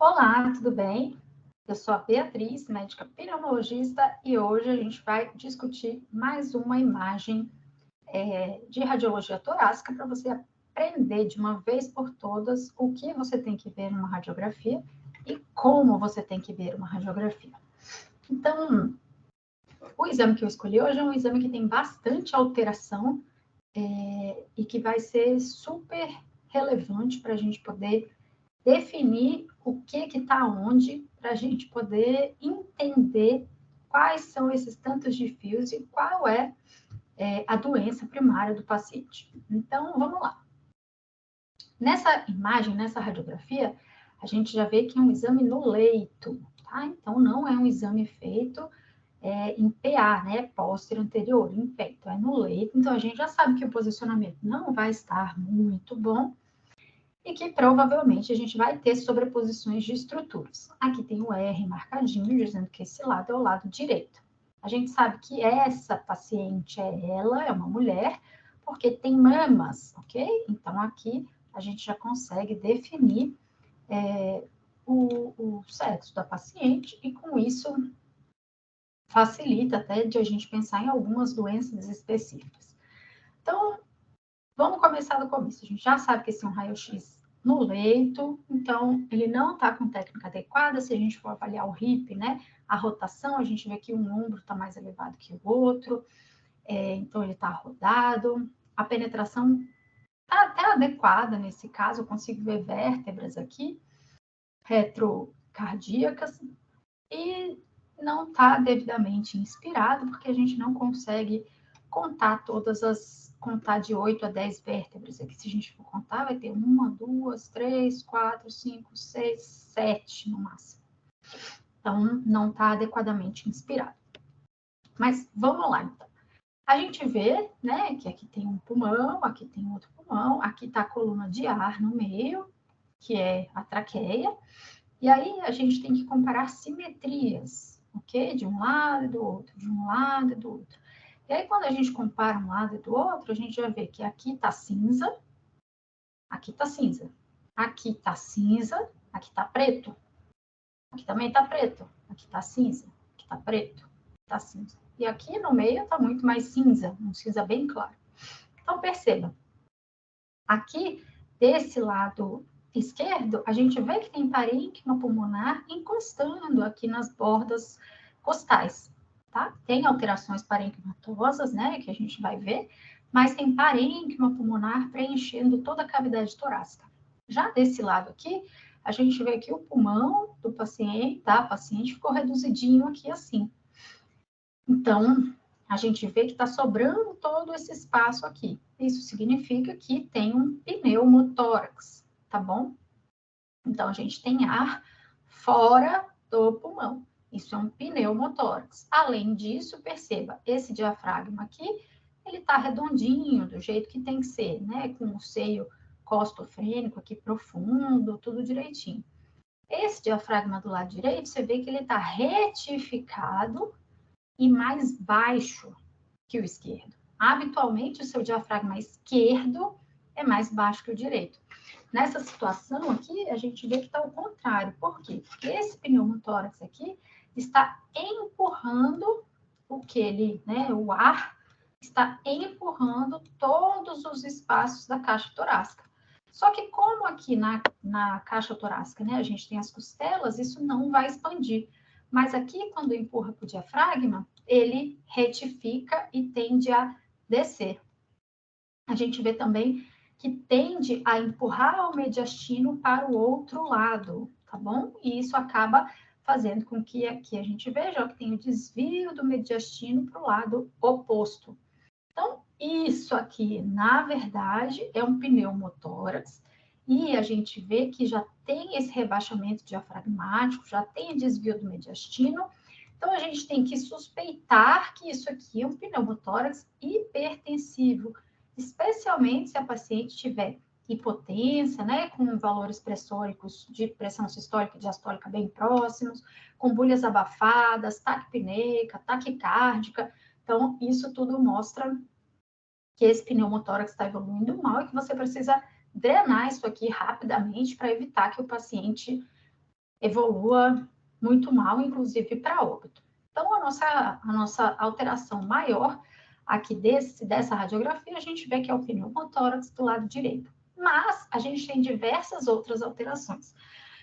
Olá, tudo bem? Eu sou a Beatriz, médica pneumologista, e hoje a gente vai discutir mais uma imagem de radiologia torácica para você aprender de uma vez por todas o que você tem que ver numa radiografia e como você tem que ver uma radiografia. Então, o exame que eu escolhi hoje é um exame que tem bastante alteração e que vai ser super relevante para a gente poder definir o que está onde, para a gente poder entender quais são esses tantos de fios e qual é a doença primária do paciente. Então, vamos lá. Nessa imagem, nessa radiografia, a gente já vê que é um exame no leito, tá? Então, não é um exame feito em PA, né? Póstero anterior, em pé. Então, é no leito. Então, a gente já sabe que o posicionamento não vai estar muito bom, e que provavelmente a gente vai ter sobreposições de estruturas. Aqui tem o R marcadinho, dizendo que esse lado é o lado direito. A gente sabe que essa paciente é uma mulher, porque tem mamas, ok? Então, aqui a gente já consegue definir o sexo da paciente, e com isso facilita até de a gente pensar em algumas doenças específicas. Então, vamos começar do começo. A gente já sabe que esse é um raio-x no leito, então ele não está com técnica adequada. Se a gente for avaliar o HIP, né, a rotação, a gente vê que um ombro está mais elevado que o outro, então ele está rodado. A penetração está até adequada nesse caso, eu consigo ver vértebras aqui, retrocardíacas, e não está devidamente inspirado, porque a gente não consegue contar contar de 8 a 10 vértebras. Aqui, se a gente for contar, vai ter 1, 2, 3, 4, 5, 6, 7 no máximo. Então, não está adequadamente inspirado. Mas vamos lá, então. A gente vê, né, que aqui tem um pulmão, aqui tem outro pulmão, aqui está a coluna de ar no meio, que é a traqueia, e aí a gente tem que comparar simetrias, ok? De um lado e do outro, de um lado e do outro. E aí, quando a gente compara um lado e do outro, a gente vai ver que aqui está cinza, aqui está cinza, aqui está cinza, aqui está preto, aqui também está preto, aqui está cinza, aqui está preto, está cinza. E aqui no meio está muito mais cinza, um cinza bem claro. Então, perceba, aqui desse lado esquerdo, a gente vê que tem parênquima pulmonar encostando aqui nas bordas costais, tá? Tem alterações parenquimatosas, né, que a gente vai ver, mas tem parênquima pulmonar preenchendo toda a cavidade torácica. Já desse lado aqui, a gente vê que o pulmão do paciente, da paciente, ficou reduzidinho aqui assim. Então, a gente vê que está sobrando todo esse espaço aqui. Isso significa que tem um pneumotórax, tá bom? Então, a gente tem ar fora do pulmão. Isso é um pneumotórax. Além disso, perceba, esse diafragma aqui, ele está redondinho, do jeito que tem que ser, né? Com o seio costofrênico aqui profundo, tudo direitinho. Esse diafragma do lado direito, você vê que ele está retificado e mais baixo que o esquerdo. Habitualmente, o seu diafragma esquerdo é mais baixo que o direito. Nessa situação aqui, a gente vê que está o contrário. Por quê? Porque esse pneumotórax aqui está empurrando o ar está empurrando todos os espaços da caixa torácica. Só que como aqui na caixa torácica, né, a gente tem as costelas, isso não vai expandir. Mas aqui, quando empurra para o diafragma, ele retifica e tende a descer. A gente vê também que tende a empurrar o mediastino para o outro lado, tá bom? E isso acaba fazendo com que aqui a gente veja que tem o desvio do mediastino para o lado oposto. Então, isso aqui, na verdade, é um pneumotórax, e a gente vê que já tem esse rebaixamento diafragmático, já tem desvio do mediastino. Então, a gente tem que suspeitar que isso aqui é um pneumotórax hipertensivo, especialmente se a paciente tiver hipotensa, né, com valores pressóricos de pressão sistólica e diastólica bem próximos, com bolhas abafadas, taquipneica, taquicárdica. Então, isso tudo mostra que esse pneumotórax está evoluindo mal e que você precisa drenar isso aqui rapidamente para evitar que o paciente evolua muito mal, inclusive para óbito. Então, a nossa alteração maior aqui dessa radiografia, a gente vê que é o pneumotórax do lado direito. Mas a gente tem diversas outras alterações.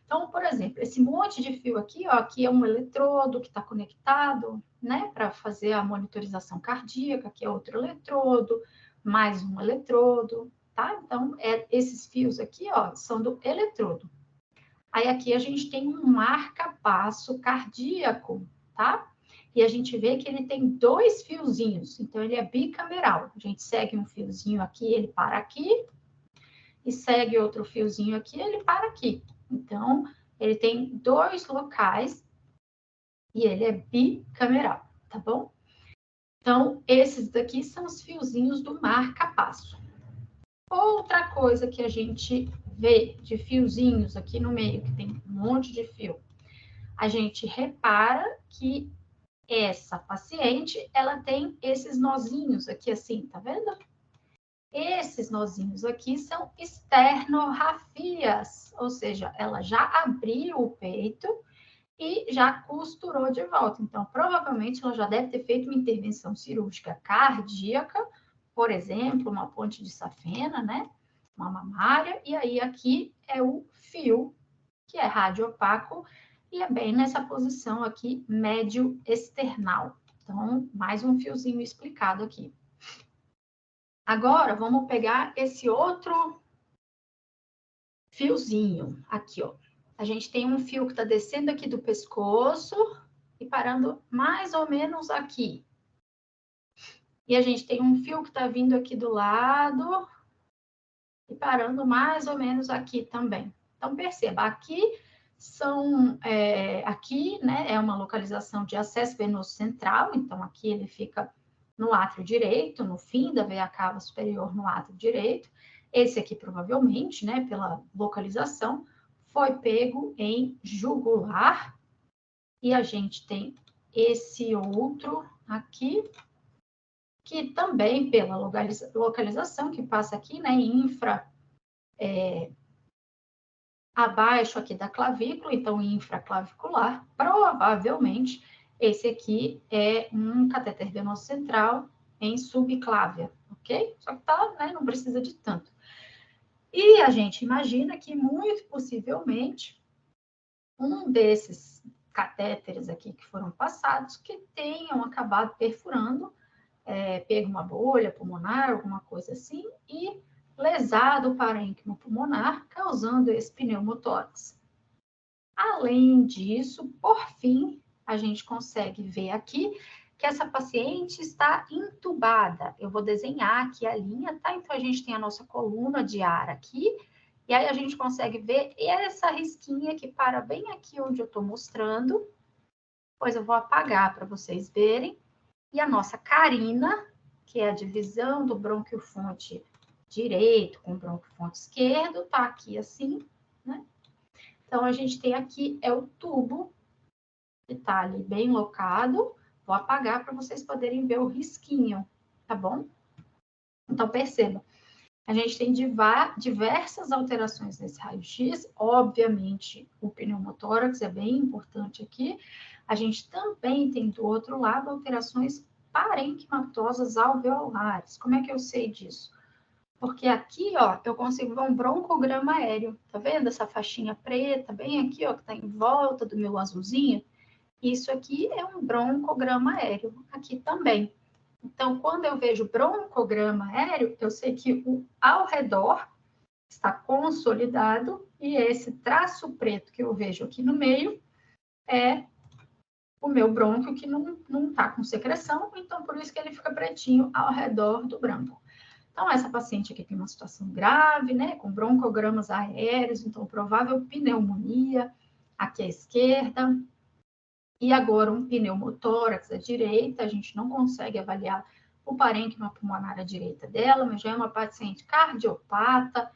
Então, por exemplo, esse monte de fio aqui, ó, aqui é um eletrodo que está conectado, né, para fazer a monitorização cardíaca, aqui é outro eletrodo, mais um eletrodo, tá? Então, esses fios aqui, ó, são do eletrodo. Aí aqui a gente tem um marca-passo cardíaco, tá? E a gente vê que ele tem 2 fiozinhos, então ele é bicameral. A gente segue um fiozinho aqui, ele para aqui, e segue outro fiozinho aqui, ele para aqui. Então, ele tem 2 locais e ele é bicameral, tá bom? Então, esses daqui são os fiozinhos do marca-passo. Outra coisa que a gente vê de fiozinhos aqui no meio, que tem um monte de fio, a gente repara que essa paciente, ela tem esses nozinhos aqui assim, tá vendo? Esses nozinhos aqui são esternorrafias, ou seja, ela já abriu o peito e já costurou de volta. Então, provavelmente, ela já deve ter feito uma intervenção cirúrgica cardíaca, por exemplo, uma ponte de safena, né? Uma mamária, e aí aqui é o fio, que é radiopaco, e é bem nessa posição aqui, médio external. Então, mais um fiozinho explicado aqui. Agora, vamos pegar esse outro fiozinho aqui, ó. A gente tem um fio que está descendo aqui do pescoço e parando mais ou menos aqui. E a gente tem um fio que está vindo aqui do lado e parando mais ou menos aqui também. Então, perceba, aqui aqui, né, é uma localização de acesso venoso central, então aqui ele fica no átrio direito, no fim da veia cava superior no átrio direito. Esse aqui, provavelmente, né, pela localização, foi pego em jugular. E a gente tem esse outro aqui, que também pela localização, que passa aqui, né, abaixo aqui da clavícula, então infraclavicular, provavelmente esse aqui é um catéter venoso central em subclávia, ok? Só que tá, né, não precisa de tanto. E a gente imagina que, muito possivelmente, um desses catéteres aqui que foram passados, que tenham acabado perfurando, pego uma bolha pulmonar, alguma coisa assim, e lesado o parênquima pulmonar, causando esse pneumotórax. Além disso, por fim, a gente consegue ver aqui que essa paciente está intubada. Eu vou desenhar aqui a linha, tá? Então, a gente tem a nossa coluna de ar aqui, e aí a gente consegue ver essa risquinha que para bem aqui onde eu estou mostrando. Depois eu vou apagar para vocês verem. E a nossa carina, que é a divisão do brônquio-fonte direito com o brônquio-fonte esquerdo, tá aqui assim, né? Então, a gente tem aqui, é o tubo, que tá ali bem locado. Vou apagar para vocês poderem ver o risquinho, tá bom? Então, perceba, a gente tem diversas alterações nesse raio-x. Obviamente, o pneumotórax é bem importante aqui. A gente também tem, do outro lado, alterações parenquimatosas alveolares. Como é que eu sei disso? Porque aqui, ó, eu consigo ver um broncograma aéreo. Tá vendo essa faixinha preta bem aqui, ó, que tá em volta do meu azulzinho? Isso aqui é um broncograma aéreo. Aqui também. Então, quando eu vejo broncograma aéreo, eu sei que o ao redor está consolidado e esse traço preto que eu vejo aqui no meio é o meu brônquio que não está com secreção, então por isso que ele fica pretinho ao redor do branco. Então, essa paciente aqui tem uma situação grave, né, com broncogramas aéreos, então provável pneumonia aqui à esquerda, e agora um pneumotórax à direita. A gente não consegue avaliar o parênquima pulmonar à direita dela, mas já é uma paciente cardiopata,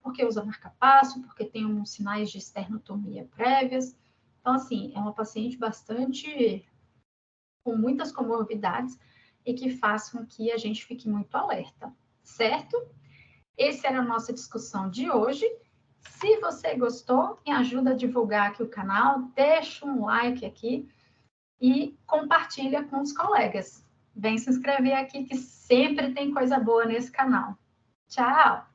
porque usa marca-passo, porque tem uns sinais de esternotomia prévias. Então, assim, é uma paciente bastante com muitas comorbidades e que faz com que a gente fique muito alerta, certo? Essa era a nossa discussão de hoje. Se você gostou, me ajuda a divulgar aqui o canal, deixa um like aqui e compartilha com os colegas. Vem se inscrever aqui que sempre tem coisa boa nesse canal. Tchau!